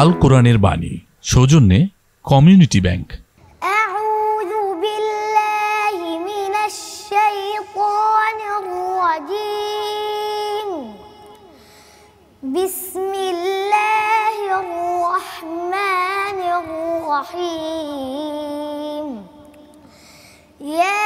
আল কোরআনের বাণী সৌজন্যে কমিউনিটি ব্যাংক। আউযু বিল্লাহি মিনাশ শাইতানির রাজীম। বিসমিল্লাহির রাহমানির রাহিম। ইয়া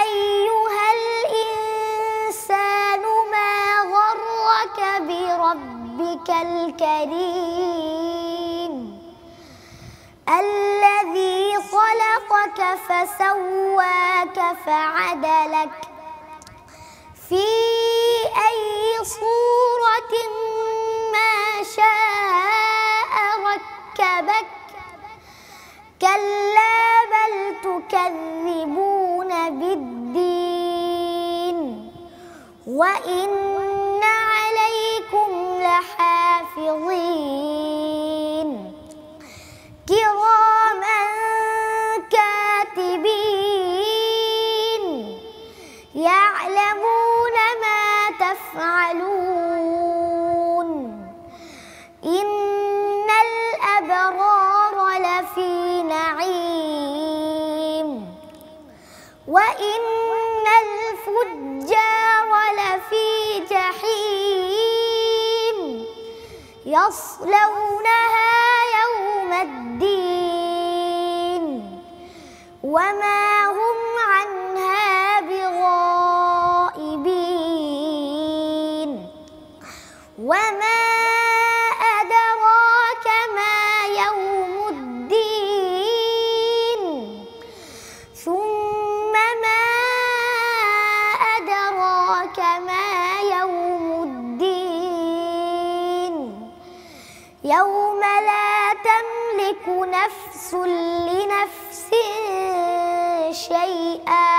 আইয়ুহাল ইনসানু মা গররাকা বিরাব্বিকাল কারীম الذي خلقك فسواك فعدلك في أي صورة ما شاء ركبك كلا بل تكذبون بالدين وإن عليكم لحافظين كراما كاتبين يعلمون ما تفعلون إن الأبرار لفي نعيم وإن الفجار لفي جحيم يصلونها يوم الدين وما هم عنها بغائبين وما أدراك ما يوم الدين ثم ما أدراك ما يوم الدين يوم لا تملك نفس لنفس شيئا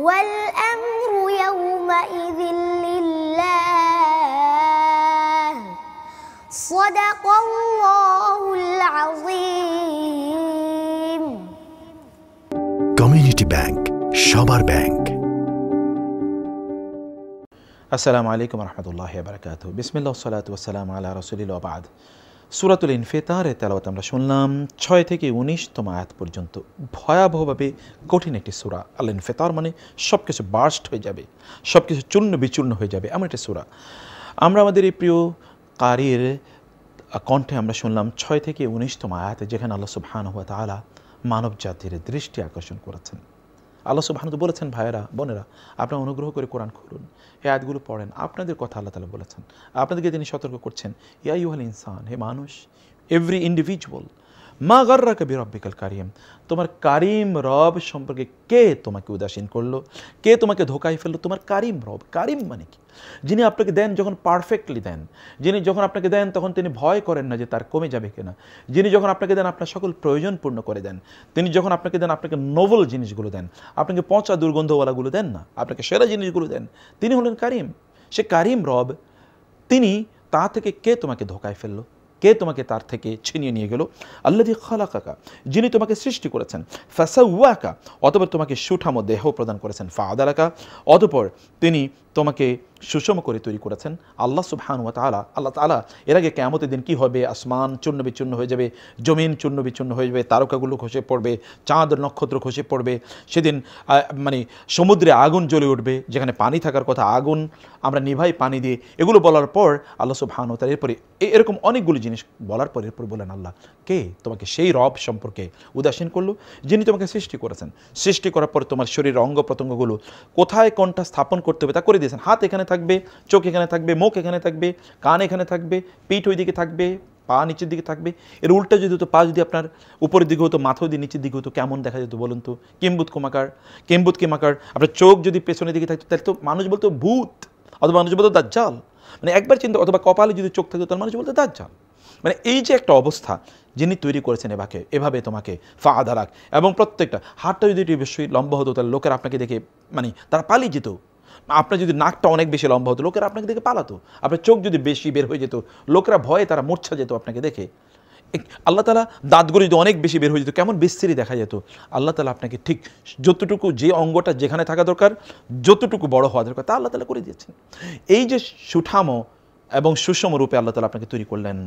والأمر يومئذ لله صدق الله العظيم। কমিউনিটি ব্যাংক, সবার ব্যাংক। আসসালামু আলাইকুম রহমতুল্লাহি ওয়া বারাকাতুহু। বিসমিল্লাহ ওয়াসসালাতু ওয়াসসালামু আলা রাসূলিল্লাহ ওয়া বা'দ। সূরাতুল ইনফিতারের তেলাওয়াত আমরা শুনলাম 6 থেকে 19তম আয়াত পর্যন্ত। ভয়াবহভাবে কঠিন একটি সূরা। আল ইনফিতার মানে সব কিছু বার্স্ট হয়ে যাবে, সব কিছু চূর্ণ বিচূর্ণ হয়ে যাবে, এমন একটি সূরা। আমরা আমাদের এই প্রিয় কারির কণ্ঠে আমরা শুনলাম 6 থেকে 19তম আয়াতে, যেখানে আল্লাহ সুবহানাহু ওয়া তাআলা মানব জাতির দৃষ্টি আকর্ষণ করেছেন। আল্লাহ সুবহানাহু বলেছেন, ভাইয়েরা বোনেরা, আপনারা অনুগ্রহ করে কোরআন খুলুন, এই আয়াতগুলো পড়েন। আপনাদের কথা আল্লাহ তাআলা বলেছেন, আপনাদেরকে তিনি সতর্ক করছেন, ইয়া আইয়ুহাল ইনসান, হে মানুষ, এভরি ইন্ডিভিজুয়াল, মা গাররাকা বিরাব্বিকাল কারীম, তোমার কারীম রব সম্পর্কে কে তোমাকে উদাসীন করলো, কে তোমাকে ধোকায় ফেললো? তোমার কারীম রব। কারীম মানে কি? যিনি আপনাকে দেন যখন পারফেক্টলি দেন, যিনি যখন আপনাকে দেন তখন তিনি ভয় করেন না যে তার কমে যাবে কিনা, যিনি যখন আপনাকে দেন আপনার সকল প্রয়োজন পূর্ণ করে দেন, তিনি যখন আপনাকে দেন আপনাকে নোবেল জিনিসগুলো দেন, আপনাকে পচা দুর্গন্ধওয়ালাগুলো দেন না, আপনাকে সেরা জিনিসগুলো দেন, তিনি হলেন কারীম। সে কারীম রব, তিনি তা থেকে কে তোমাকে ধোকায় ফেললো, কে তোমাকে তার থেকে ছিনিয়ে নিয়ে গেল? আল্লাযী খালাকাকা, যিনি তোমাকে সৃষ্টি করেছেন, ফাসাওয়াকা, অতঃপর তোমাকে সুঠাম দেহ প্রদান করেছেন, ফাআদালাকা, অতঃপর তিনি তোমাকে সুষম করে তৈরি করেছেন। আল্লাহ সুবহানাহু ওয়া তাআলা, আল্লাহ তাআলা এর আগে কিয়ামতের দিন কি হবে? আসমান চূর্ণ বিচূর্ণ হয়ে যাবে, জমিন চূর্ণ বিচূর্ণ হয়ে যাবে, তারকাগুলো খসে পড়বে, চাঁদ নক্ষত্র খসে পড়বে, সেদিন মানে সমুদ্রে আগুন জ্বলে উঠবে, যেখানে পানি থাকার কথা আগুন আমরা নিভাই পানি দিয়ে। এগুলো বলার পর আল্লাহ সুবহানাহু ওয়া তাআলা এরপরে এরকম অনেকগুলো জিনিস বলার পর এরপর বলেন, আল্লাহ কে তোমাকে সেই রব সম্পর্কে উদাসীন করলো, যিনি তোমাকে সৃষ্টি করেছেন। সৃষ্টি করার পর তোমার শরীরের অঙ্গ প্রত্যঙ্গগুলো কোথায় কোনটা স্থাপন করতে হবে তা করে দিয়েছেন। হাত এখানে থাকবে, চোখ এখানে থাকবে, মুখ এখানে থাকবে, কান এখানে থাকবে, পিঠ ওই দিকে থাকবে, পা নিচের দিকে থাকবে। এর উল্টা যদি হতো, পা যদি আপনার উপরের দিকে হতো, মাথা যদি নিচের দিকে হতো, কেমন দেখা যেত বলুন তো? কিম্বুত কিমাকার। আপনার চোখ যদি পেছনের দিকে থাকতো তাহলে তো মানুষ বলতো ভূত, অথবা মানুষ বলতো দাজ্জাল। মানে একবার চিন্তা, অথবা কপালে যদি চোখ থাকতো তাহলে মানুষ বলতো দাজ্জাল। মানে এই যে একটা অবস্থা যিনি তৈরি করেছেন এভাবে তোমাকে ফাআদালাক, এবং প্রত্যেকটা হাতটা যদি একটু বেশি লম্বা হতো তাহলে লোকেরা আপনাকে দেখে মানে তারা পালিয়ে যেত। আপনার যদি নাকটা অনেক বেশি লম্বা হতো লোকেরা আপনাকে দেখে পালাতো। আপনার চোখ যদি বেশি বের হয়ে যেত লোকেরা ভয়ে তারা মূর্ছা যেত আপনাকে দেখে। আল্লাহ তাআলা দাঁতগুলো যদি অনেক বেশি বের হয়ে যেত, কেমন বিস্তৃতি দেখা যেত। আল্লাহ তাআলা আপনাকে ঠিক যতটুকু, যে অঙ্গটা যেখানে থাকা দরকার, যতটুকু বড় হওয়া দরকার তা আল্লাহ তাআলা করে দিয়েছেন। এই যে সুঠামো এবং সুষম রূপে আল্লাহ তাআলা আপনাকে তৈরি করলেন।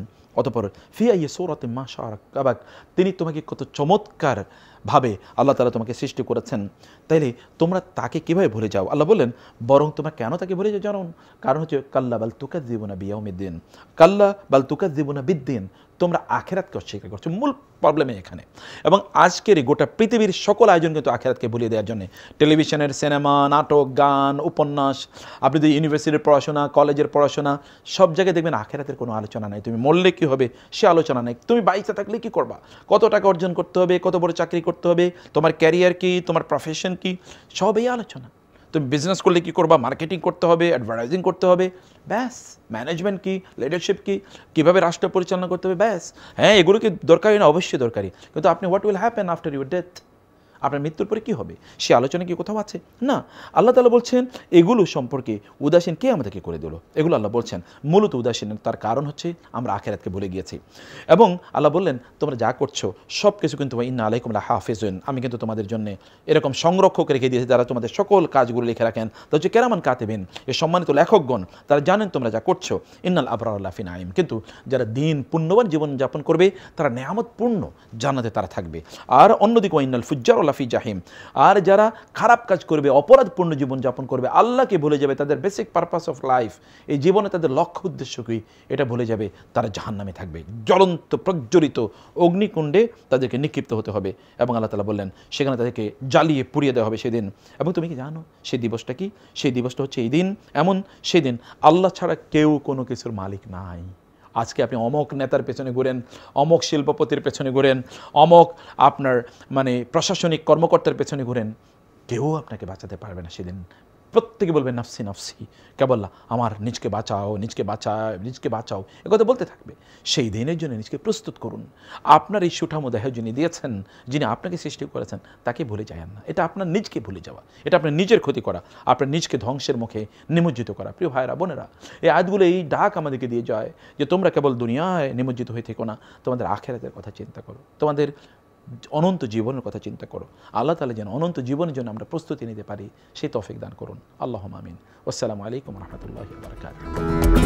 অতঃপর ফি আইয়ি সূরাতিন মা শাআ রাক্কাবাক, তিনি তোমাকে কত চমৎকার ভাবে আল্লাহ তাআলা তোমাকে সৃষ্টি করেছেন, তাইলে তোমরা তাকে কিভাবে ভুলে যাও? আল্লাহ বললেন বরং তোমরা কেন তাকে ভুলে যাও জানো? কারণ হচ্ছে কাল্লা বাল তুকাজ্জিবুনা বিয়াউমিদ্দিন, কাল্লা বাল তুকাজ্জিবুনা বিদ্দিন, তোমরা আখিরাতকে অস্বীকার করছো। মূল প্রবলেমে এখানে। এবং আজকের এই গোটা পৃথিবীর সকল আয়োজন কিন্তু আখিরাতকে ভুলিয়ে দেওয়ার জন্য। টেলিভিশনের সিনেমা, নাটক, গান, উপন্যাস, আপনি যদি ইউনিভার্সিটির পড়াশোনা, কলেজের পড়াশোনা, সব জায়গায় দেখবেন আখিরাতের কোনো আলোচনা নাই। তুমি মরলে কী হবে সে আলোচনা নেই। তুমি বাইসে থাকলে কী করবা, কত টাকা অর্জন করতে হবে, কত বড় চাকরি করতে হবে, তোমার ক্যারিয়ার কি, তোমার প্রফেশন কি, সব এই আলোচনা। তুমি বিজনেস করলে কী করবা, মার্কেটিং করতে হবে, অ্যাডভার্টাইজিং করতে হবে, ব্যাস। ম্যানেজমেন্ট কি, লিডারশিপ কি, কীভাবে রাষ্ট্র পরিচালনা করতে হবে, ব্যাস। হ্যাঁ, এগুলো কি দরকারি না? অবশ্যই দরকারি। কিন্তু আপনি what will happen after your death, আপনার মৃত্যুর পরে কী হবে সে আলোচনা কি কোথাও আছে? না। আল্লাহ তাআলা বলছেন এগুলো সম্পর্কে উদাসীন কে আমাদেরকে করে দিল? এগুলো আল্লাহ বলছেন মূলত উদাসীন, তার কারণ হচ্ছে আমরা আখিরাতকে ভুলে গিয়েছি। এবং আল্লাহ বললেন তোমরা যা করছো সব কিছু কিন্তু ইন্না আলাইকুম লাহাফিজুন, আমি কিন্তু তোমাদের জন্য এরকম সংরক্ষক রেখে দিয়েছি যারা তোমাদের সকল কাজগুলো লিখে রাখেন। তো হচ্ছে কেরামান কাতিবিন, এই সম্মানিত লেখকগণ, তারা জানেন তোমরা যা করছো। ইন্নাল আবরার লাফি নাঈম, কিন্তু যারা দিন পুণ্যবান জীবন যাপন করবে তারা নেয়ামতপূর্ণ জান্নাতে তারা থাকবে। আর অন্যদিকে ইন্নাল ফুজ্জার লাফি জাহিম, আর যারা খারাপ কাজ করবে, অপরাধপূর্ণ জীবন যাপন করবে, আল্লাহকে ভুলে যাবে, তাদের বেসিক পারপাস অফ লাইফ, এই জীবনে তাদের লক্ষ্য উদ্দেশ্য কি এটা ভুলে যাবে, তারা জাহান্নামে থাকবে। জ্বলন্ত প্রজ্বলিত অগ্নিকুণ্ডে তাদেরকে নিক্ষিপ্ত হতে হবে। এবং আল্লাহ তাআলা বললেন সেখানে তাদেরকে জ্বালিয়ে পুড়িয়ে দেওয়া হবে সেদিন। এবং তুমি কি জানো সেই দিবসটা কি? সেই দিবসটা হচ্ছে এই দিন এমন, সেদিন আল্লাহ ছাড়া কেউ কোনো কিছুর মালিক নাই। আজকে আপনি অমক নেতার পেছনে ঘুরেন, অমক শিল্পপতির পেছনে ঘুরেন, অমক আপনার প্রশাসনিক কর্মকর্তার পেছনে ঘুরেন, কেউ আপনাকে বাঁচাতে পারবে না সেদিন। প্রত্যেকে বলবে নাফসি নাফসি, কেবল আমার নিজকে বাঁচাও, নিজকে বাঁচাও, নিজকে বাঁচাও, এ কথা বলতে থাকবে। সেই দিনের জন্য নিজকে প্রস্তুত করুন। আপনার এই সুঠামো দেহ যিনি দিয়েছেন, যিনি আপনাকে সৃষ্টি করেছেন, তাকে ভুলে যায়েন না। এটা আপনার নিজকে ভুলে যাওয়া, এটা আপনার নিজের ক্ষতি করা, আপনার নিজকে ধ্বংসের মুখে নিমজ্জিত করা। প্রিয় ভাইরা বোনেরা, এই আয়াতগুলো এই ডাক আমাদেরকে দিয়ে যায় যে তোমরা কেবল দুনিয়ায় নিমজ্জিত হয়ে থেকো না, তোমাদের আখিরাতের কথা চিন্তা করো, তোমাদের অনন্ত জীবনের কথা চিন্তা করো। আল্লাহ তাআলা যেন অনন্ত জীবনের জন্য আমরা প্রস্তুতি নিতে পারি সেই তৌফিক দান করুন। আল্লাহুম্মা আমিন। আসসালামু আলাইকুম ওয়া রাহমাতুল্লাহি ওয়া বারাকাতুহু।